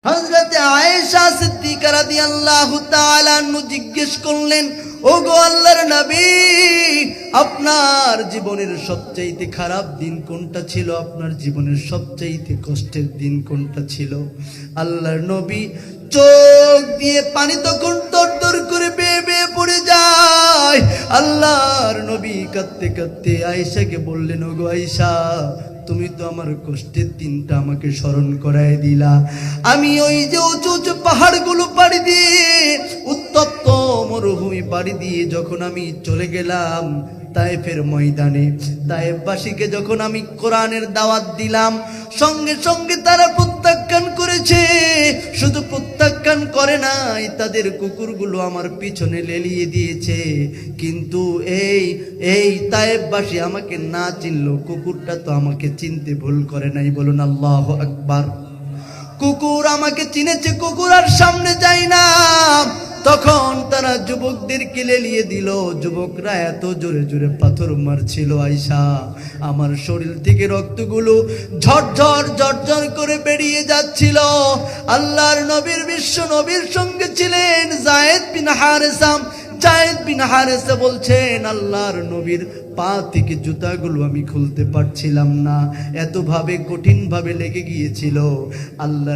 হযরতে আয়েশা সিদ্দিকা রাদিয়াল্লাহু তাআলা আনহু জিজ্ঞেস করলেন, ওগো আল্লাহর নবী, আপনার জীবনের সবচাইতে খারাপ দিন কোনটা ছিল? আপনার জীবনের সবচাইতে কষ্টের দিন কোনটা ছিল? আল্লাহর নবী চোখ দিয়ে পানি তখন তরতর করে বেয়ে বেয়ে পড়ে যায়। আল্লাহর নবী কাঁদতে কাঁদতে আয়েশাকে বললেন, ওগো আয়েশা, তুমি তো আমার কষ্টের দিনটা আমাকে স্মরণ করায় দিলা। আমি ওই যে উঁচু উঁচু পাহাড়গুলো পাড়ি দিয়ে, উত্তপ্ত মরুভূমি পাড়ি দিয়ে যখন আমি চলে গেলাম তায়েফের ময়দানে, তায়েফবাসীকে যখন আমি কোরআনের দাওয়াত দিলাম, সঙ্গে সঙ্গে তারা প্রত্যাখ্যান করেছে। শুধু প্রত্যাখ্যান করে নাই, তাদের কুকুরগুলো আমার পিছনে লেলিয়ে দিয়েছে। কিন্তু এই তায়েফবাসী আমাকে না চিনলো, কুকুরটা তো আমাকে চিনতে ভুল করে নাই। বলুন আল্লাহু আকবার। কুকুর আমাকে চিনেছে, কুকুর আর সামনে যায় না। তখন তারা যুবকদেরকে লেলিয়ে দিল। যুবকরা এত জোরে জোরে পাথর মারছিল, আয়েশা, আমার শরীর থেকে রক্তগুলো ঝরঝর ঝরঝর করে বেরিয়ে যাচ্ছিল। আল্লাহর নবীর বিশ্ব নবীর সঙ্গে ছিলেন যায়েদ বিন হারেসা। যায়েদ বিন হারেসা বলছেন, আল্লাহর নবীর পা থেকে জুতাগুলো আমি খুলতে পারছিলাম না, এতভাবে কঠিন ভাবে লেগে গিয়েছিল। আল্লাহ